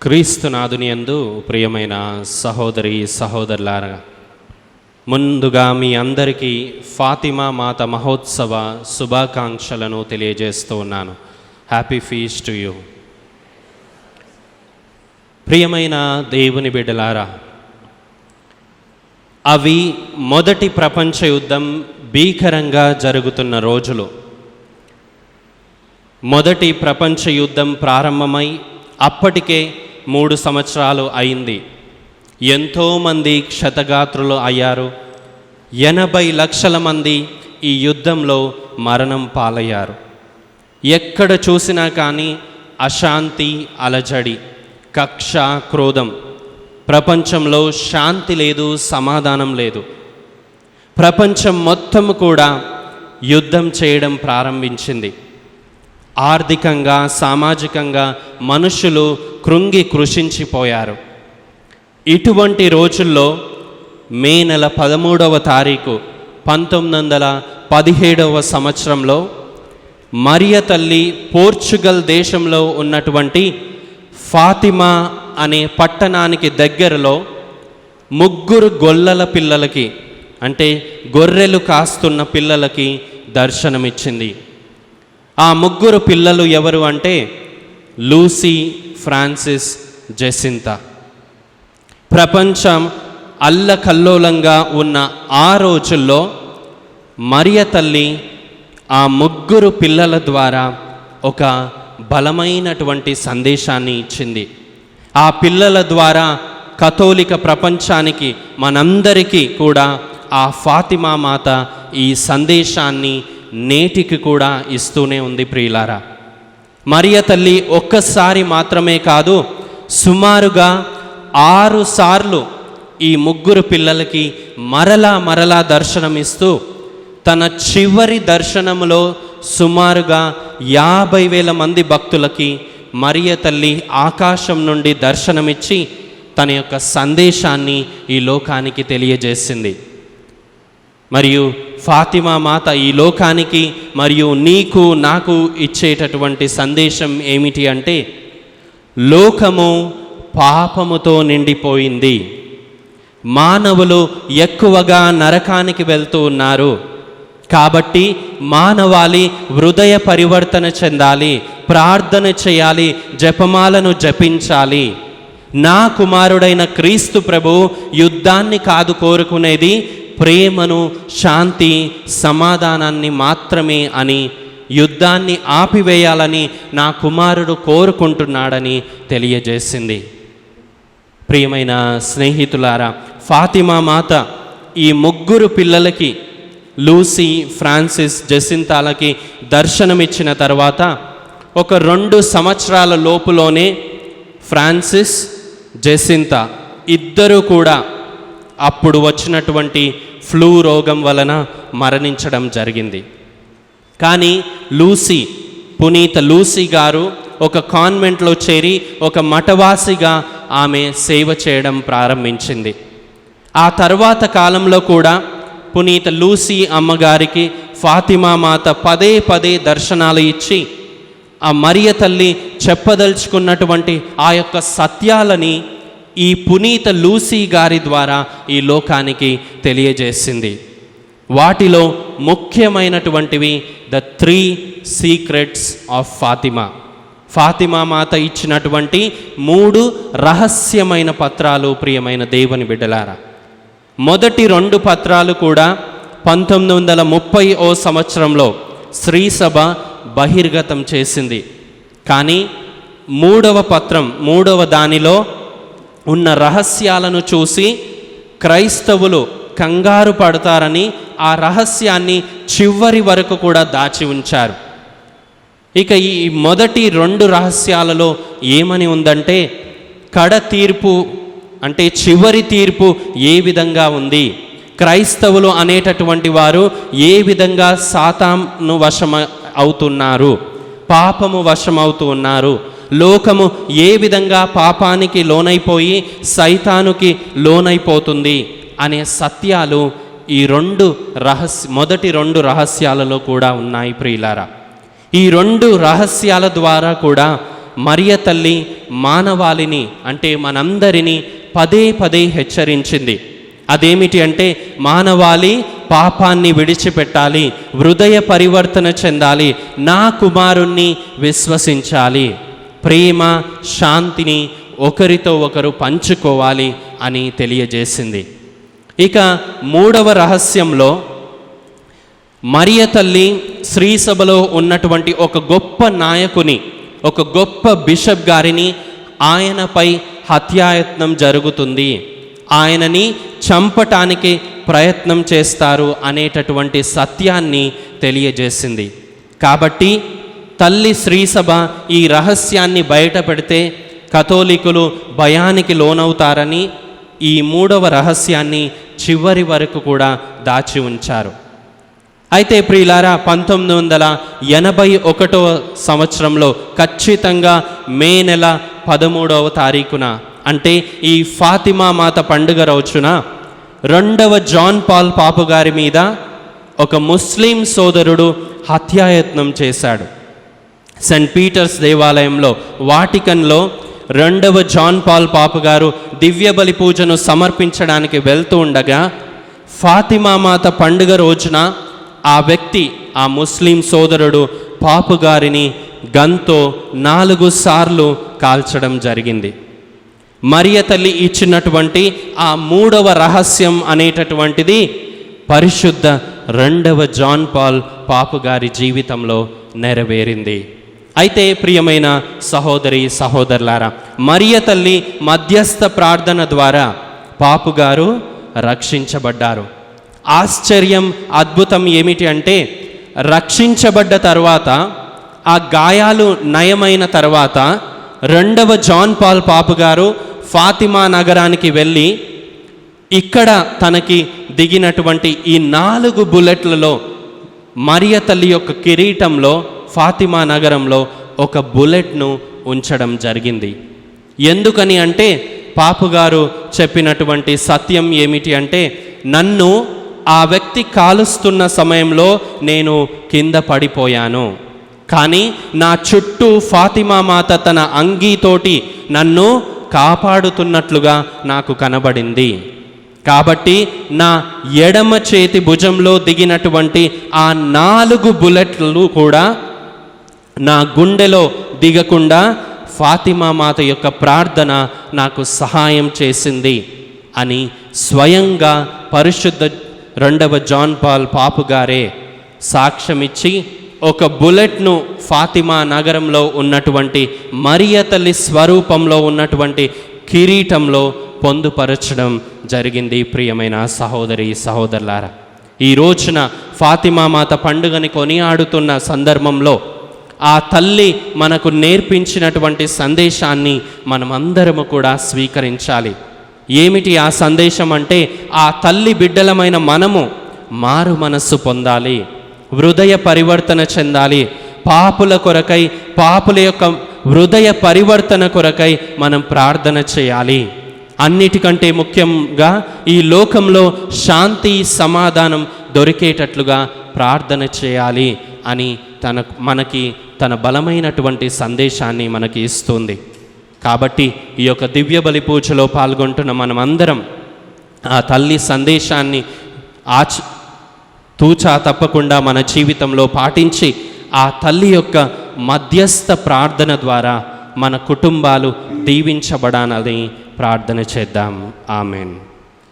క్రీస్తునాథుని యందు ప్రియమైన సహోదరి సహోదరులారా, ముందుగా మీ అందరికీ ఫాతిమా మాత మహోత్సవ శుభాకాంక్షలను తెలియజేస్తూ ఉన్నాను. Happy feast to you. ప్రియమైన దేవుని బిడ్డలారా, అవి మొదటి ప్రపంచ యుద్ధం భీకరంగా జరుగుతున్న రోజులు. మొదటి ప్రపంచ యుద్ధం ప్రారంభమై అప్పటికే 3 సంవత్సరాలు అయింది. ఎంతోమంది క్షతగాత్రులు అయ్యారు. 80 లక్షల మంది ఈ యుద్ధంలో మరణం పాలయ్యారు. ఎక్కడ చూసినా కానీ అశాంతి, అలజడి, కక్ష, క్రోధం. ప్రపంచంలో శాంతి లేదు, సమాధానం లేదు. ప్రపంచం మొత్తం కూడా యుద్ధం చేయడం ప్రారంభించింది. ఆర్థికంగా, సామాజికంగా మనుషులు కృంగి కృషించిపోయారు. ఇటువంటి రోజుల్లో మే నెల 13వ తారీఖు 1917వ సంవత్సరంలో మరియ తల్లి పోర్చుగల్ దేశంలో ఉన్నటువంటి ఫాతిమా అనే పట్టణానికి దగ్గరలో 3 గొల్లల పిల్లలకి, అంటే గొర్రెలు కాస్తున్న పిల్లలకి దర్శనమిచ్చింది. ఆ 3 పిల్లలు ఎవరు అంటే లూసీ, ఫ్రాన్సిస్, జెసింతా. ప్రపంచం అల్లకల్లోలంగా ఉన్న ఆ రోజుల్లో మరియ తల్లి ఆ 3 పిల్లల ద్వారా ఒక బలమైనటువంటి సందేశాన్ని ఇచ్చింది. ఆ పిల్లల ద్వారా కథోలిక ప్రపంచానికి, మనందరికీ కూడా ఆ ఫాతిమా మాత ఈ సందేశాన్ని నేటికి కూడా ఇస్తూనే ఉంది. ప్రియులారా, మరియ తల్లి ఒక్కసారి మాత్రమే కాదు, సుమారుగా 6 సార్లు ఈ 3 పిల్లలకి మరలా దర్శనమిస్తూ తన చివరి దర్శనములో సుమారుగా 50,000 మంది భక్తులకి మరియ తల్లి ఆకాశం నుండి దర్శనమిచ్చి తన యొక్క సందేశాన్ని ఈ లోకానికి తెలియజేసింది. మరియు ఫాతిమా మాత ఈ లోకానికి మరియు నీకు నాకు ఇచ్చేటటువంటి సందేశం ఏమిటి అంటే, లోకము పాపముతో నిండిపోయింది. మానవులు ఎక్కువగా నరకానికి వెళ్తూ ఉన్నారు. కాబట్టి మానవాళి హృదయ పరివర్తన చెందాలి, ప్రార్థన చేయాలి, జపమాలను జపించాలి. నా కుమారుడైన క్రీస్తు ప్రభు యుద్ధాన్ని కాదు కోరుకునేది, ప్రేమను, శాంతి, సమాధానాన్ని మాత్రమే అని, యుద్ధాన్ని ఆపివేయాలని నా కుమారుడు కోరుకుంటున్నాడని తెలియజేసింది. ప్రియమైన స్నేహితులారా, ఫాతిమా మాత ఈ 3 పిల్లలకి, లూసీ, ఫ్రాన్సిస్, జెసింతాలకి దర్శనమిచ్చిన తర్వాత ఒక 2 సంవత్సరాల లోపులోనే ఫ్రాన్సిస్, జెసింతా ఇద్దరూ కూడా అప్పుడు వచ్చినటువంటి ఫ్లూ రోగం వలన మరణించడం జరిగింది. కానీ లూసీ, పునీత లూసీ గారు ఒక కాన్వెంట్లో చేరి ఒక మఠవాసిగా ఆమె సేవ చేయడం ప్రారంభించింది. ఆ తర్వాత కాలంలో కూడా పునీత లూసీ అమ్మగారికి ఫాతిమా మాత పదే దర్శనాలు ఇచ్చి ఆ మరియ తల్లి చెప్పదలుచుకున్నటువంటి ఆ యొక్క సత్యాలని ఈ పునీత లూసీ గారి ద్వారా ఈ లోకానికి తెలియజేసింది. వాటిలో ముఖ్యమైనటువంటివి the 3 secrets of Fatima. Fatima మాత ఇచ్చినటువంటి 3 రహస్యమైన పత్రాలు. ప్రియమైన దేవుని బిడ్డలారా, మొదటి 2 పత్రాలు కూడా 1930వ సంవత్సరంలో శ్రీసభ బహిర్గతం చేసింది. కానీ 3వ పత్రం, 3వ దానిలో ఉన్న రహస్యాలను చూసి క్రైస్తవులు కంగారు పడతారని ఆ రహస్యాన్ని చివరి వరకు కూడా దాచి ఉంచారు. ఇక ఈ మొదటి 2 రహస్యాలలో ఏమని ఉందంటే, కడ తీర్పు అంటే చివరి తీర్పు ఏ విధంగా ఉంది, క్రైస్తవులు అనేటటువంటి వారు ఏ విధంగా సాతాను వశం అవుతున్నారు, పాపము వశమవుతూ ఉన్నారు, లోకము ఏ విధంగా పాపానికి లోనైపోయి సైతానుకి లోనైపోతుంది అనే సత్యాలు ఈ మొదటి 2 రహస్యాలలో కూడా ఉన్నాయి. ప్రియులారా, ఈ 2 రహస్యాల ద్వారా కూడా మరియ తల్లి మానవాళిని అంటే మనందరినీ పదే పదే హెచ్చరించింది. అదేమిటి అంటే మానవాళి పాపాన్ని విడిచిపెట్టాలి, హృదయ పరివర్తన చెందాలి, నా కుమారుణ్ణి విశ్వసించాలి, ప్రేమ శాంతిని ఒకరితో ఒకరు పంచుకోవాలి అని తెలియజేసింది. ఇక మూడవ రహస్యంలో మరియ తల్లి శ్రీసభలో ఉన్నటువంటి ఒక గొప్ప నాయకుని, ఒక గొప్ప బిషప్ గారిని ఆయనపై హత్యాయత్నం జరుగుతుంది, ఆయనని చంపటానికి ప్రయత్నం చేస్తారు అనేటటువంటి సత్యాన్ని తెలియజేసింది. కాబట్టి తల్లి శ్రీసభ ఈ రహస్యాన్ని బయట పెడితే కథోలికులు భయానికి లోనవుతారని ఈ మూడవ రహస్యాన్ని చివరి వరకు కూడా దాచి ఉంచారు. అయితే ప్రియులారా, 1981 సంవత్సరంలో ఖచ్చితంగా మే నెల 13వ తారీఖున అంటే ఈ ఫాతిమా మాత పండుగ రోజున 2వ జాన్ పాల్ పాపు గారి మీద ఒక ముస్లిం సోదరుడు హత్యాయత్నం చేశాడు. సెయింట్ పీటర్స్ దేవాలయంలో వాటికన్లో 2వ జాన్ పాల్ పాపు గారు దివ్య బలి పూజను సమర్పించడానికి వెళ్తూ ఉండగా ఫాతిమా మాత పండుగ రోజున ఆ వ్యక్తి, ఆ ముస్లిం సోదరుడు పాపు గారిని గన్తో 4 సార్లు కాల్చడం జరిగింది. మరియ తల్లి ఇచ్చినటువంటి ఆ మూడవ రహస్యం అనేటటువంటిది పరిశుద్ధ 2వ జాన్ పాల్ పాపు గారి జీవితంలో నెరవేరింది. అయితే ప్రియమైన సహోదరి సహోదరులారా, మరియ తల్లి మధ్యస్థ ప్రార్థన ద్వారా పాపు గారు రక్షించబడ్డారు. ఆశ్చర్యం, అద్భుతం ఏమిటి అంటే రక్షించబడ్డ తర్వాత, ఆ గాయాలు నయమైన తర్వాత 2వ జాన్ పాల్ పాపు గారు ఫాతిమా నగరానికి వెళ్ళి ఇక్కడ తనకి దిగినటువంటి ఈ 4 బుల్లెట్లలో మరియ తల్లి యొక్క కిరీటంలో ఫాతిమా నగరంలో ఒక బుల్లెట్ను ఉంచడం జరిగింది. ఎందుకని అంటే పాపుగారు చెప్పినటువంటి సత్యం ఏమిటి అంటే, నన్ను ఆ వ్యక్తి కాలుస్తున్న సమయంలో నేను కింద పడిపోయాను, కానీ నా చుట్టూ ఫాతిమా మాత తన అంగీతోటి నన్ను కాపాడుతున్నట్లుగా నాకు కనబడింది. కాబట్టి నా ఎడమ చేతి భుజంలో దిగినటువంటి ఆ 4 బుల్లెట్లు కూడా నా గుండెలో దిగకుండా ఫాతిమా మాత యొక్క ప్రార్థన నాకు సహాయం చేసింది అని స్వయంగా పరిశుద్ధ 2వ జాన్ పాల్ పాపు గారే సాక్ష్యమిచ్చి ఒక బుల్లెట్ను ఫాతిమా నగరంలో ఉన్నటువంటి మరియ తల్లి స్వరూపంలో ఉన్నటువంటి కిరీటంలో పొందుపరచడం జరిగింది. ప్రియమైన సహోదరి సహోదరులారా, ఈ రోజున ఫాతిమా మాత పండుగని కొనియాడుతున్న సందర్భంలో ఆ తల్లి మనకు నేర్పించినటువంటి సందేశాన్ని మనమందరము కూడా స్వీకరించాలి. ఏమిటి ఆ సందేశం అంటే, ఆ తల్లి బిడ్డలమైన మనము మారు మనస్సు పొందాలి, హృదయ పరివర్తన చెందాలి, పాపుల కొరకై, పాపుల యొక్క హృదయ పరివర్తన కొరకై మనం ప్రార్థన చేయాలి. అన్నిటికంటే ముఖ్యంగా ఈ లోకంలో శాంతి సమాధానం దొరికేటట్లుగా ప్రార్థన చేయాలి అని మనకి తన బలమైనటువంటి సందేశాన్ని మనకి ఇస్తుంది. కాబట్టి ఈ యొక్క దివ్య బలి పూజలో పాల్గొంటున్న మనమందరం ఆ తల్లి సందేశాన్ని తూచా తప్పకుండా మన జీవితంలో పాటించి ఆ తల్లి యొక్క మధ్యస్థ ప్రార్థన ద్వారా మన కుటుంబాలు దీవించబడాలని ప్రార్థన చేద్దాం. ఆమెన్.